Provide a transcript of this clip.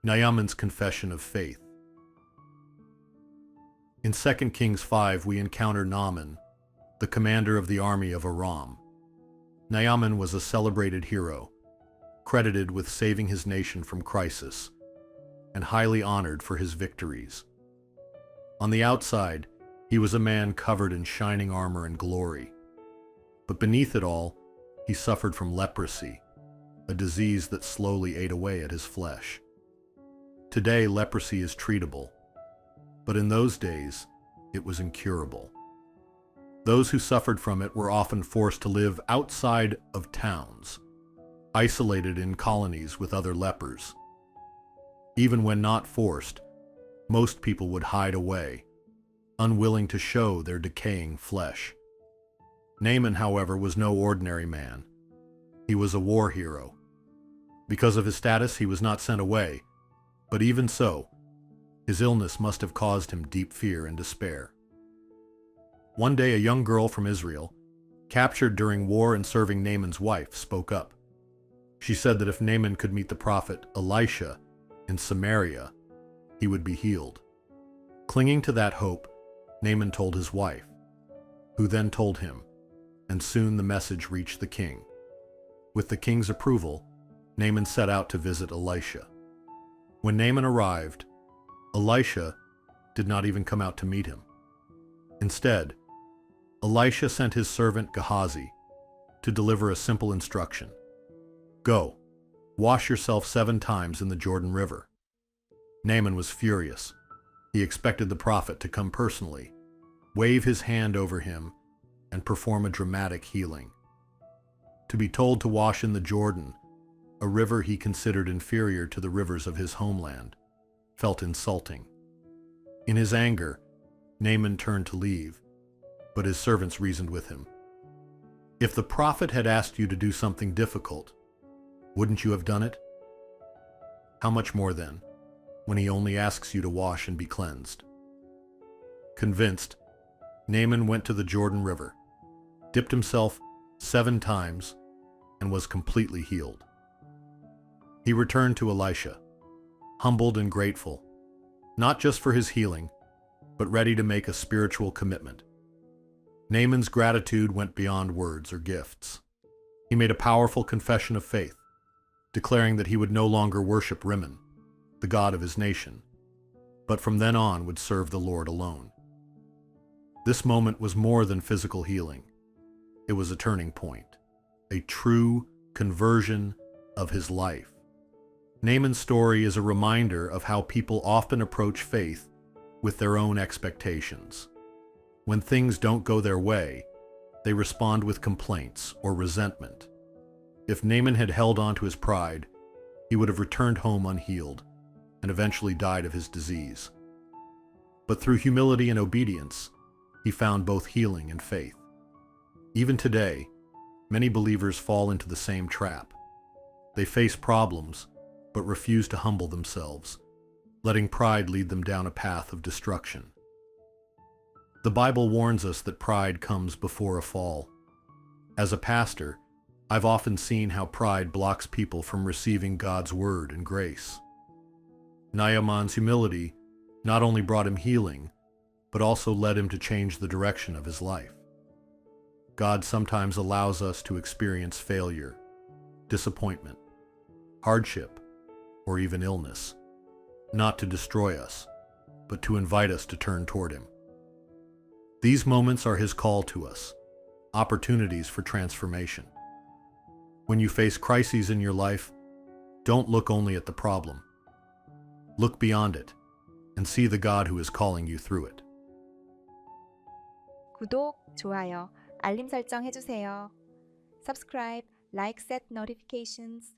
Naaman's confession of faith. In 2 Kings 5, we encounter Naaman, the commander of the army of Aram. Naaman was a celebrated hero, credited with saving his nation from crisis, and highly honored for his victories. On the outside, he was a man covered in shining armor and glory. But beneath it all, he suffered from leprosy, a disease that slowly ate away at his flesh. Today, leprosy is treatable, but in those days, it was incurable. Those who suffered from it were often forced to live outside of towns, isolated in colonies with other lepers. Even when not forced, most people would hide away, unwilling to show their decaying flesh. Naaman, however, was no ordinary man. He was a war hero. Because of his status, he was not sent away, but even so, his illness must have caused him deep fear and despair. One day, a young girl from Israel, captured during war and serving Naaman's wife, spoke up. She said that if Naaman could meet the prophet Elisha in Samaria, he would be healed. Clinging to that hope, Naaman told his wife, who then told him, and soon the message reached the king. With the king's approval, Naaman set out to visit Elisha. When Naaman arrived, Elisha did not even come out to meet him. Instead, Elisha sent his servant Gehazi to deliver a simple instruction. Go, wash yourself 7 times in the Jordan River. Naaman was furious. He expected the prophet to come personally, wave his hand over him, and perform a dramatic healing. To be told to wash in the Jordan, a river he considered inferior to the rivers of his homeland, felt insulting. In his anger, Naaman turned to leave, but his servants reasoned with him. If the prophet had asked you to do something difficult, wouldn't you have done it? How much more then, when he only asks you to wash and be cleansed? Convinced, Naaman went to the Jordan River, dipped himself 7 times, and was completely healed. He returned to Elisha, humbled and grateful, not just for his healing, but ready to make a spiritual commitment. Naaman's gratitude went beyond words or gifts. He made a powerful confession of faith, declaring that he would no longer worship Rimmon, the god of his nation, but from then on would serve the Lord alone. This moment was more than physical healing. It was a turning point, a true conversion of his life. Naaman's story is a reminder of how people often approach faith with their own expectations. When things don't go their way, they respond with complaints or resentment. If Naaman had held on to his pride, he would have returned home unhealed and eventually died of his disease. But through humility and obedience, he found both healing and faith. Even today, many believers fall into the same trap. They face problems, but refuse to humble themselves, letting pride lead them down a path of destruction. The Bible warns us that pride comes before a fall. As a pastor, I've often seen how pride blocks people from receiving God's word and grace. Naaman's humility not only brought him healing, but also led him to change the direction of his life. God sometimes allows us to experience failure, disappointment, hardship, or even illness, not to destroy us, but to invite us to turn toward him. These moments are his call to us, opportunities for transformation. When you face crises in your life, don't look only at the problem. Look beyond it and see the God who is calling you through it. 구독, 좋아요, 알림 설정 해주세요. Subscribe, like, set notifications.